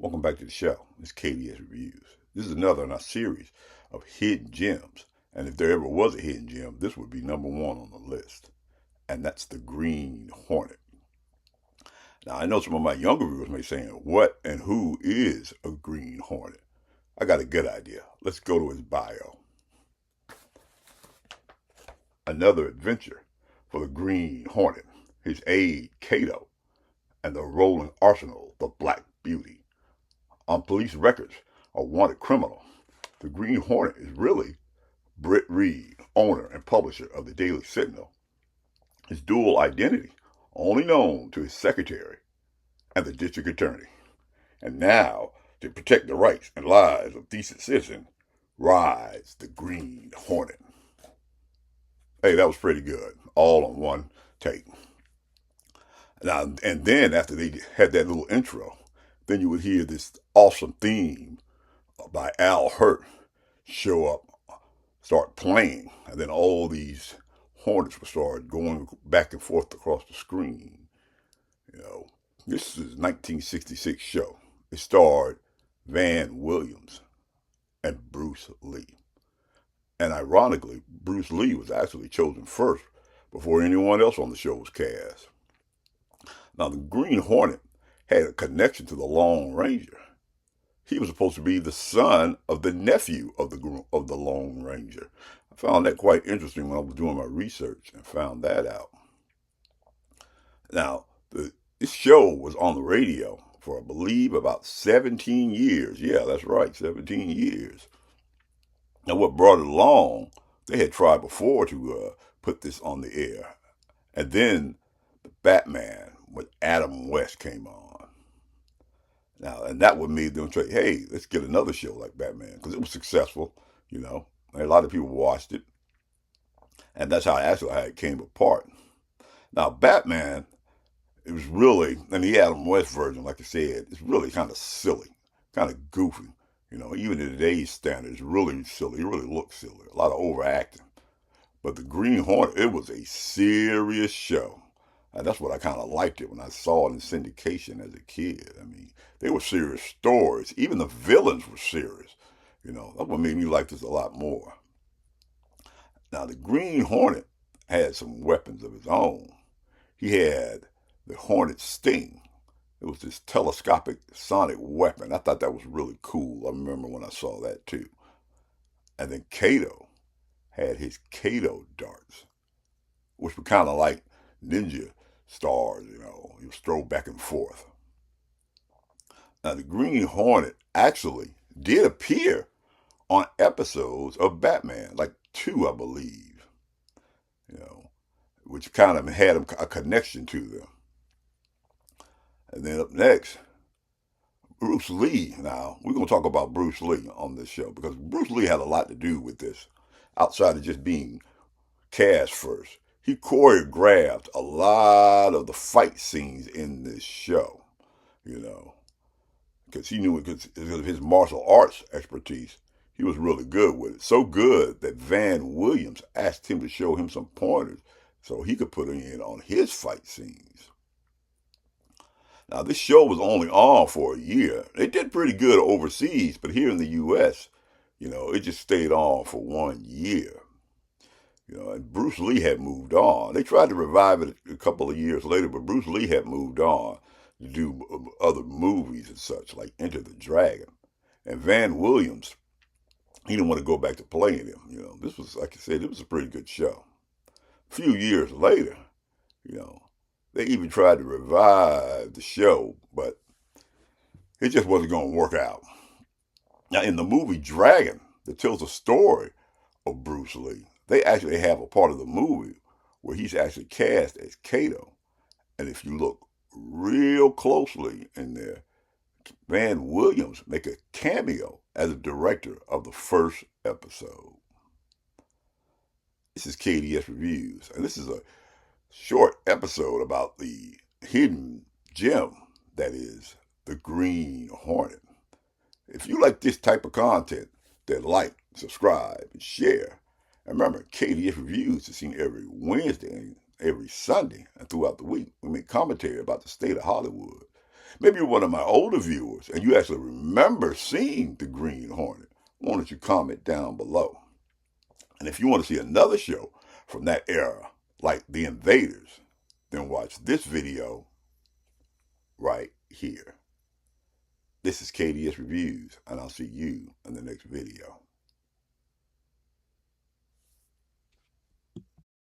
Welcome back to the show. It's KDS Reviews. This is another in our series of hidden gems. And if there ever was a hidden gem, this would be number one on the list. And that's the Green Hornet. Now, I know some of my younger viewers may be saying, what and who is a Green Hornet? I got a good idea. Let's go to his bio. Another adventure for the Green Hornet, his aide, Cato, and the rolling arsenal, the Black Beauty. On police records, a wanted criminal, the Green Hornet is really Britt Reed, owner and publisher of the Daily Sentinel. His dual identity, only known to his secretary and the district attorney. And now, to protect the rights and lives of decent citizens, rides the Green Hornet. Hey, that was pretty good, all on one take. Now, and then after they had that little intro, then you would hear this awesome theme by Al Hurt show up, start playing, and then all these hornets would start going back and forth across the screen. This is a 1966 show. It starred Van Williams and Bruce Lee. And ironically, Bruce Lee was actually chosen first before anyone else on the show was cast. Now, the Green Hornet had a connection to the Lone Ranger. He was supposed to be the son of the nephew of the Lone Ranger. I found that quite interesting when I was doing my research and found that out. Now, this show was on the radio for, I believe, about 17 years. Yeah, that's right, 17 years. Now, what brought it along, they had tried before to put this on the air. And then the Batman with Adam West came on. Now, and that would make them say, hey, let's get another show like Batman, because it was successful, and a lot of people watched it. And that's how it came apart. Now, Batman, it was really, and the Adam West version, like I said, it's really kind of silly, kind of goofy. Even in today's standards, it's really silly. It really looks silly. A lot of overacting. But the Green Hornet, it was a serious show. And that's what I kind of liked it when I saw it in syndication as a kid. I mean, they were serious stories. Even the villains were serious. That's what made me like this a lot more. Now, the Green Hornet had some weapons of his own. He had the Hornet Sting. It was this telescopic sonic weapon. I thought that was really cool. I remember when I saw that too. And then Kato had his Kato darts, which were kind of like ninja stars, he was thrown back and forth. Now, the Green Hornet actually did appear on episodes of Batman, like 2, I believe, which kind of had a connection to them. And then up next, Bruce Lee. Now, we're going to talk about Bruce Lee on this show because Bruce Lee had a lot to do with this, outside of just being cast first. He choreographed a lot of the fight scenes in this show, because he knew because of his martial arts expertise, he was really good with it. So good that Van Williams asked him to show him some pointers so he could put in on his fight scenes. Now, this show was only on for a year. It did pretty good overseas, but here in the U.S., it just stayed on for 1 year. And Bruce Lee had moved on. They tried to revive it a couple of years later, but Bruce Lee had moved on to do other movies and such, like Enter the Dragon. And Van Williams, he didn't want to go back to playing him. This was, like I said, it was a pretty good show. A few years later, they even tried to revive the show, but it just wasn't going to work out. Now, in the movie Dragon, that tells the story of Bruce Lee, they actually have a part of the movie where he's actually cast as Kato. And if you look real closely in there, Van Williams make a cameo as a director of the first episode. This is KDS Reviews, and this is a short episode about the hidden gem that is the Green Hornet. If you like this type of content, then like, subscribe, and share. And remember, KDS Reviews is seen every Wednesday and every Sunday and throughout the week. We make commentary about the state of Hollywood. Maybe you're one of my older viewers and you actually remember seeing the Green Hornet. Why don't you comment down below? And if you want to see another show from that era, like The Invaders, then watch this video right here. This is KDS Reviews, and I'll see you in the next video.